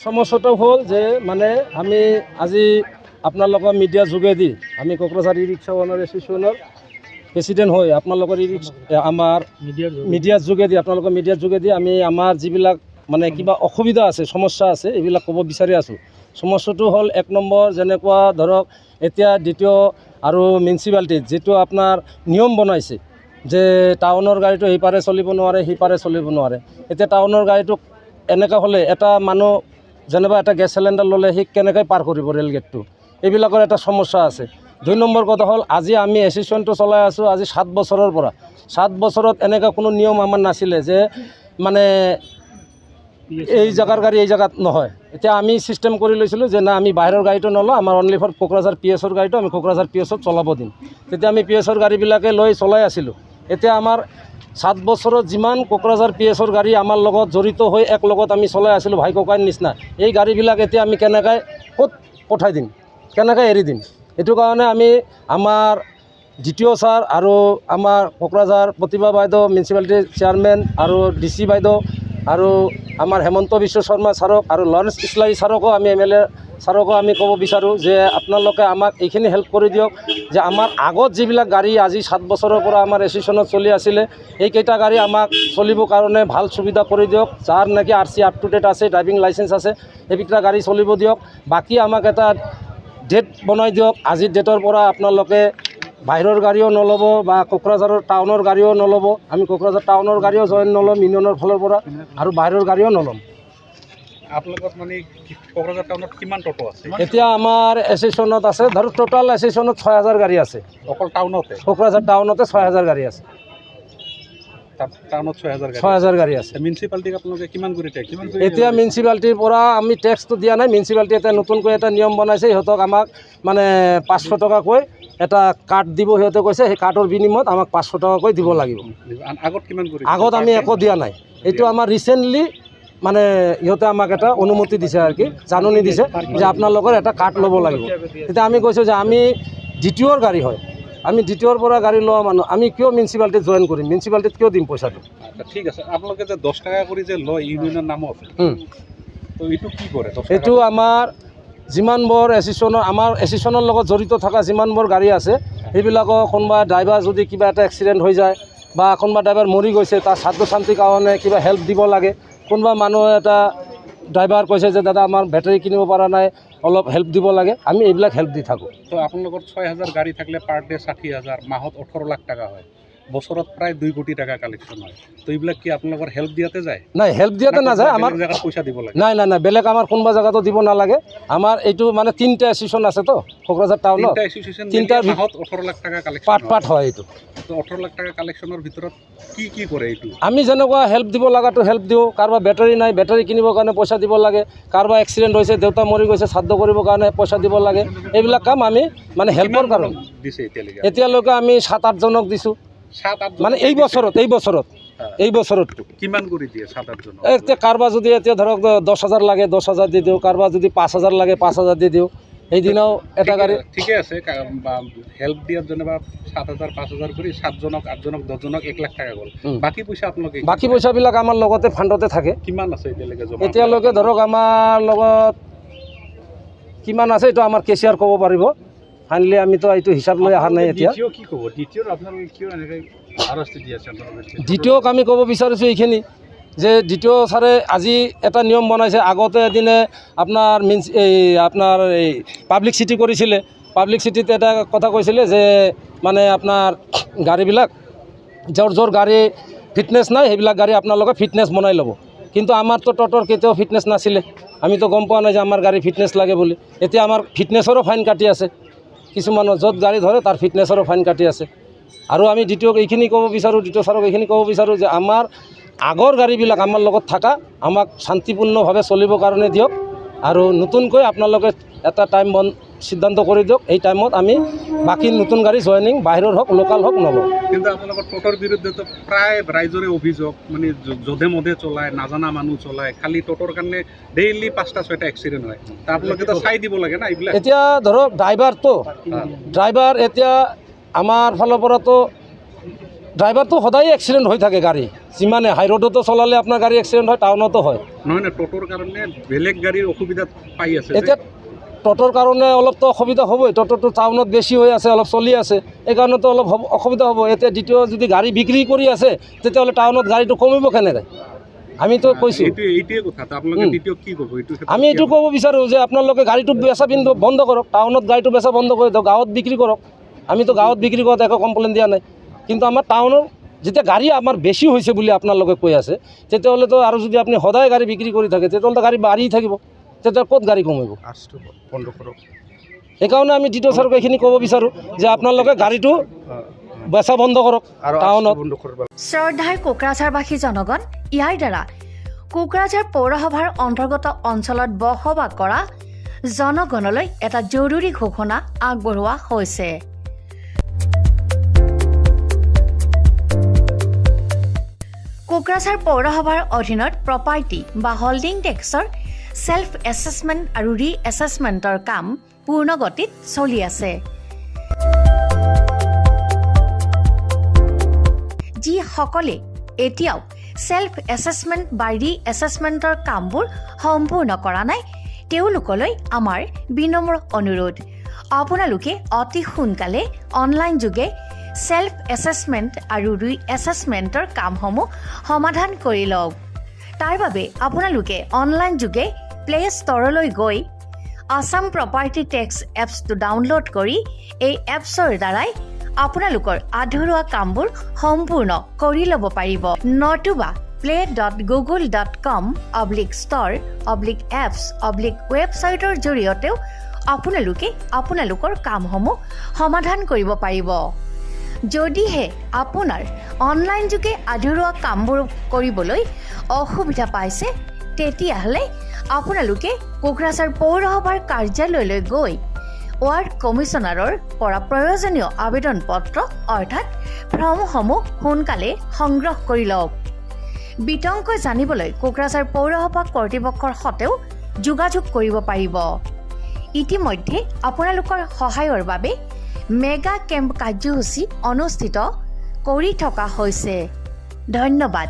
সমস্যাটো হ'ল যে মানে আমি আজি আপোনালোকৰ মিডিয়া যোগেদি আমি কোকৰাঝাৰ ই-ৰিক্সা অনাৰ এছ'চিয়েশ্যনৰ প্ৰেচিডেণ্ট হৈ আপোনালোকৰ আমাৰ মিডিয়াৰ যোগেদি আপোনালোকৰ মিডিয়াৰ যোগেদি আমি আমাৰ যিবিলাক মানে কিবা অসুবিধা আছে সমস্যা আছে এইবিলাক ক'ব বিচাৰি আছোঁ। সমস্যাটো হ'ল 1 নম্বৰ যেনেকুৱা ধৰক এতিয়া দ্বিতীয় আৰু মিউনিচিপালিটিত যিটো আপোনাৰ নিয়ম বনাইছে যে টাউনৰ গাড়ীটো সিপাৰে চলিব নোৱাৰে সিপাৰে চলিব নোৱাৰে। এতিয়া টাউনৰ গাড়ীটো এনেকুৱা হ'লে এটা মানুহ যেনিবা এটা গেছ চিলিণ্ডাৰ ল'লে সি কেনেকৈ পাৰ কৰিব ৰেল গেটটো, এইবিলাকৰ এটা সমস্যা আছে। 2 নম্বৰ কথা হ'ল আজি আমি এছ'চিয়েশ্যনটো চলাই আছোঁ আজি 7 বছৰৰ পৰা। 7 বছৰত এনেকুৱা কোনো নিয়ম আমাৰ নাছিলে যে মানে এই জাগাৰ গাড়ী এই জাগাত নহয়। এতিয়া আমি চিষ্টেম কৰি লৈছিলোঁ যে না আমি বাহিৰৰ গাড়ীটো নলওঁ, আমাৰ অনলি ফৰ কোকৰাঝাৰ PSৰ গাড়ীটো আমি কোকৰাঝাৰ PSত চলাব দিম। তেতিয়া আমি PSৰ গাড়ীবিলাকে লৈ চলাই আছিলোঁ। এতিয়া আমাৰ 7 বছৰত যিমান কোকৰাঝাৰ PSৰ গাড়ী আমাৰ লগত জড়িত হৈ এক লগত আমি চলাই আছিলোঁ ভাই ককাইৰ নিচিনা, এই গাড়ীবিলাক এতিয়া আমি কেনেকৈ ক'ত পঠাই দিম, কেনেকৈ এৰি দিম। এইটো কাৰণে আমি আমাৰ DTO ছাৰ আৰু আমাৰ কোকৰাঝাৰ প্ৰতিভা বাইদেউ মিউনিচিপালিটিৰ চেয়াৰমেন আৰু DC বাইদেউ আৰু আমাৰ হেমন্ত বিশ্ব শৰ্মা ছাৰক আৰু লৰেন্স ইছলাৰী ছাৰকো আমি MLA ছাৰকো আমি ক'ব বিচাৰোঁ যে আপোনালোকে আমাক এইখিনি হেল্প কৰি দিয়ক যে আমাৰ আগত যিবিলাক গাড়ী আজি 7 বছৰৰ পৰা আমাৰ এছ'চিয়েশ্যনত চলি আছিলে এইকেইটা গাড়ী আমাক চলিবৰ কাৰণে ভাল সুবিধা কৰি দিয়ক। যাৰ নেকি RC আপ টু ডেট আছে, ড্ৰাইভিং লাইচেঞ্চ আছে, সেইকেইটা গাড়ী চলিব দিয়ক। বাকী আমাক এটা ডেট বনাই দিয়ক, আজিৰ ডেটৰ পৰা আপোনালোকে বাহিৰৰ গাড়ীও নল'ব বা কোকৰাঝাৰৰ টাউনৰ গাড়ীও নল'ব। আমি কোকৰাঝাৰ টাউনৰ গাড়ীও জইন নল'ম ইউনিয়নৰ ফালৰ পৰা আৰু বাহিৰৰ গাড়ীও নল'ম। আপোনালোকৰ মানে কোকৰাঝাৰ টাউনত কিমান টোটো আছে? এতিয়া আমাৰ এছ'চিয়েশ্যনত আছে ধৰক টোটাল এছ'চিয়েশ্যনত 6000 গাড়ী আছে। অকল টাউনতে? কোকৰাঝাৰ টাউনতে 6000 গাড়ী আছে। টাউনত 6000 গাড়ী আছে। মিউনিচিপালিটিক আপোনালোকে কিমান কৰি টেক্স? এতিয়া মিউনিচিপালিটিৰ পৰা আমি টেক্সটো দিয়া নাই। মিউনিচিপালিটি এটা নতুনকৈ এটা নিয়ম বনাইছে, সিহঁতক আমাক মানে 500 টকাকৈ এটা কাৰ্ড দিব। সিহঁতে কৈছে সেই কাৰ্ডৰ বিনিময়ত আমাক 500 টকাকৈ দিব লাগিব। আগত কিমান কৰি? আগত আমি একো দিয়া নাই। এইটো আমাৰ ৰিচেণ্টলি মানে ইহঁতে আমাক এটা অনুমতি দিছে আৰু কি জাননী দিছে যে আপোনালোকৰ এটা কাৰ্ড ল'ব লাগিব। তেতিয়া আমি কৈছোঁ যে আমি DTOৰ গাড়ী হয়, আমি DTOৰ পৰা গাড়ী লোৱা মানুহ, আমি কিয় মিউনিচিপালিটিত জইন কৰিম, মিউনিচিপালিটিত কিয় দিম পইচাটো। ঠিক আছে, আপোনালোকে যে 10 টকা কৰি যে লয় ইউনিয়নৰ নামত, তো এইটো কি কৰে? এইটো আমাৰ যিমানবোৰ এছ'চিয়েশ্যনৰ আমাৰ এছ'চিয়েশ্যনৰ লগত জড়িত থকা যিমানবোৰ গাড়ী আছে সেইবিলাকক কোনোবা ড্ৰাইভাৰ যদি কিবা এটা এক্সিডেণ্ট হৈ যায় বা কোনোবা ড্ৰাইভাৰ মৰি গৈছে তাৰ ছাত্ৰ ছাত্ৰীৰ কাৰণে কিবা হেল্প দিব লাগে, কোনোবা মানুহ এটা ড্ৰাইভাৰ কৈছে যে দাদা আমাৰ বেটাৰী কিনিব পৰা নাই অলপ হেল্প দিব লাগে, আমি এইবিলাক হেল্প দি থাকোঁ। তো আপোনালোকৰ 6000 গাড়ী থাকিলে পাৰ ডে 60000, মাহত 18 লাখ টকা হয়, বছৰত প্ৰায় 2 কোটি টকা কালেকশ্যন হয়। তো এইবিলাক কি আপোনালোকৰ হেল্প দিয়াতে যায়? নাই, হেল্প দিয়াতে নাযায়। আমাৰ জেগাত পইচা দিব লাগে? নাই নাই নাই, বেলেগ আমাৰ কোনোবা জেগাতো দিব নালাগে। আমাৰ এইটো মানে 3টা এছ'চিয়েশ্যন আছে তো কোকৰাঝাৰ টাউনত, 3টা এছ'চিয়েশ্যন 3টাৰ মাহত 18 লাখ টকা কালেকশ্যন পাৰ্ট হয় এইটো। তো 18 লাখ টকা কালেকশ্যনৰ ভিতৰত কি কৰে এইটো? আমি যেনেকুৱা হেল্প দিব লগাটো হেল্প দিওঁ। কাৰোবাৰ বেটাৰী নাই, বেটাৰী কিনিবৰ কাৰণে পইচা দিব লাগে। কাৰোবাৰ এক্সিডেণ্ট হৈছে, দেউতা মৰি গৈছে, শ্ৰাদ্ধ কৰিবৰ কাৰণে পইচা দিব লাগে। এইবিলাক কাম আমি মানে হেল্পৰ কাৰণে দিছে এতিয়ালৈকে? এতিয়ালৈকে আমি 7-8 জনক দিছোঁ। 7-8 মানে এই বছৰত কিমান কৰি দিয়ে 7-8 জন? এতিয়া কাৰোবাৰ যদি এতিয়া ধৰক 10,000 লাগে 10,000 দি দিওঁ, কাৰোবাৰ যদি 5,000 লাগে 5,000 দি দিওঁ। সেইদিনাও এটা গাড়ী ঠিকে আছে, হেল্প দিয়াৰ যেনিবা 7,000 5,000 কৰি 7 জনক 8 জনক 10 জনক 1 লাখ টকা গ'ল। বাকী পইচা আপোনালোকে? বাকী পইচাবিলাক আমাৰ লগতে ফাণ্ডতে থাকে। কিমান আছে এতিয়ালৈকে জমা? এতিয়ালৈকে ধৰক আমাৰ লগত কিমান আছে এইটো আমাৰ কেচিয়াৰ ক'ব পাৰিব। ফাইনেলি আমিতো এইটো হিচাপ লৈ অহা নাই এতিয়া। কি ক'ব দ্বিতীয় আপোনালোকে কিয় এনেকৈ আৰস্তি দি আছে? দ্বিতীয়ক আমি ক'ব বিচাৰিছোঁ এইখিনি যে দ্বিতীয় ছাৰে আজি এটা নিয়ম বনাইছে। আগতে এদিনে আপোনাৰ আপোনাৰ এই পাব্লিক চিটি কৰিছিলে। পাব্লিক চিটিত এটা কথা কৈছিলে যে মানে আপোনাৰ গাড়ীবিলাক যোৰ গাড়ী ফিটনেছ নাই সেইবিলাক গাড়ী আপোনালোকে ফিটনেছ বনাই ল'ব। কিন্তু আমাৰতো টোটোৰ কেতিয়াও ফিটনেছ নাছিলে, আমিতো গম পোৱা নাই যে আমাৰ গাড়ী ফিটনেছ লাগে বুলি। এতিয়া আমাৰ ফিটনেছৰো ফাইন কাটি আছে, কিছুমানৰ য'ত গাড়ী ধৰে তাৰ ফিটনেছৰো ফাইন কাটি আছে। আৰু আমি দ্বিতীয়ক এইখিনি ক'ব বিচাৰোঁ, দ্বিতীয় ছাৰক এইখিনি ক'ব বিচাৰোঁ যে আমাৰ আগৰ গাড়ীবিলাক আমাৰ লগত থকা আমাক শান্তিপূৰ্ণভাৱে চলিবৰ কাৰণে দিয়ক আৰু নতুনকৈ আপোনালোকে এটা টাইম সিদ্ধান্ত কৰি দিয়ক। এই টাইমত আমি বাকী নতুন গাড়ী জইনিং বাহিৰৰ হওক লোকাল হওক নলওঁ। কিন্তু আপোনালোকৰ টোটোৰ বিৰুদ্ধেতো প্ৰায় ৰাইজৰে অভিযোগ, মানে যধে মধে চলায়, নাজানা মানুহ চলায়, খালি টোটোৰ কাৰণে ডেইলি 5টা-6টা এক্সিডেণ্ট হয়। তা আপোনালোকেতো চাই দিব লাগে না এইবিলাক। এতিয়া ধৰক ড্ৰাইভাৰ এতিয়া আমাৰ ফালৰ পৰাতো ড্ৰাইভাৰটো সদায় এক্সিডেণ্ট হৈ থাকে গাড়ী, যিমানে হাই ৰোডতো চলালে আপোনাৰ গাড়ী এক্সিডেণ্ট হয়, টাউনতো হয়। নহয় নহয়, টোটোৰ কাৰণে বেলেগ গাড়ীৰ অসুবিধাত পাই আছে যে। এতিয়া টোটোৰ কাৰণে অলপতো অসুবিধা হ'বই, টোটোটো টাউনত বেছি হৈ আছে, অলপ চলি আছে, এইকাৰণেতো অলপ অসুবিধা হ'ব। এতিয়া দ্বিতীয় যদি গাড়ী বিক্ৰী কৰি আছে তেতিয়াহ'লে টাউনত গাড়ীটো কমিব কেনেকৈ? আমিতো কৈছোঁ, এইটোৱে কথা। আপোনালোকে দ্বিতীয় কি ক'ব এইটো? আমি এইটো ক'ব বিচাৰোঁ যে আপোনালোকে গাড়ীটো বেচা বন্ধ কৰক, টাউনত গাড়ীটো বেচা বন্ধ কৰি দিয়ক, গাঁৱত বিক্ৰী কৰক। আমিতো গাঁৱত বিক্ৰী কৰাত একো কমপ্লেইন দিয়া নাই, কিন্তু আমাৰ টাউনৰ যেতিয়া গাড়ী আমাৰ বেছি হৈছে বুলি আপোনালোকে কৈ আছে, তেতিয়াহ'লেতো আৰু যদি আপুনি সদায় গাড়ী বিক্ৰী কৰি থাকে তেতিয়াহ'লে গাড়ী বাঢ়ি থাকিব, তেতিয়া ক'ত গাড়ী কমিব? বন্ধ কৰক। সেইকাৰণে আমি দ্বিতীয় ছাৰক এইখিনি ক'ব বিচাৰোঁ যে আপোনালোকে গাড়ীটো বেচা বন্ধ কৰক টাউনত। শ্ৰদ্ধাৰ কোকৰাঝাৰবাসী জনগণ, ইয়াৰ দ্বাৰা কোকৰাঝাৰ পৌৰসভাৰ অন্তৰ্গত অঞ্চলত বসবাস কৰা জনগণলৈ এটা জৰুৰী ঘোষণা আগবঢ়োৱা হৈছে। কোকৰাঝাৰ পৌৰসভাৰ অধীনত প্ৰপাৰ্টি বা হল্ডিং টেক্সৰ ছেল্ফ এছেছমেণ্ট আৰু ৰি এছেছমেণ্টৰ কাম পূৰ্ণ গতিত চলি আছে। যিসকলে এতিয়াও ছেল্ফ এছেছমেণ্ট বা ৰি এছেছমেণ্টৰ কামবোৰ সম্পূৰ্ণ কৰা নাই, তেওঁলোকলৈ আমাৰ বিনম্ৰ অনুৰোধ, আপোনালোকে অতি সোনকালে অনলাইন যোগে ছেল্ফ এছেছমেণ্ট আৰু ৰি এছেছমেণ্টৰ কামসমূহ সমাধান কৰি লওক। তাৰ বাবে আপোনালোকে অনলাইন যোগে প্লে ষ্ট'ৰলৈ গৈ আছাম প্ৰপাৰ্টি টেক্স এপছটো ডাউনলোড কৰি এই এপছৰ দ্বাৰাই আপোনালোকৰ আধৰুৱা কামবোৰ সম্পূৰ্ণ কৰি ল'ব পাৰিব। নতুবা play.google.com/store/apps/ৱেবছাইটৰ জৰিয়তেও আপোনালোকে আপোনালোকৰ কামসমূহ সমাধান কৰিব পাৰিব। যদিহে আপোনাৰ অনলাইন যোগে আধৰুৱা কামবোৰ কৰিবলৈ অসুবিধা পাইছে, তেতিয়াহ'লে আপোনালোকে কোকৰাঝাৰ পৌৰসভাৰ কাৰ্যালয়লৈ গৈ ৱাৰ্ড কমিছনাৰৰ পৰা প্ৰয়োজনীয় আবেদন পত্ৰ অৰ্থাৎ ফৰ্মসমূহ সোনকালে সংগ্ৰহ কৰি লওক। বিতংকৈ জানিবলৈ কোকৰাঝাৰ পৌৰসভা কৰ্তৃপক্ষৰ সৈতেও যোগাযোগ কৰিব পাৰিব। ইতিমধ্যে আপোনালোকৰ সহায়ৰ বাবে মেগা কেম্প কাৰ্যসূচী অনুষ্ঠিত কৰি থকা হৈছে। ধন্যবাদ।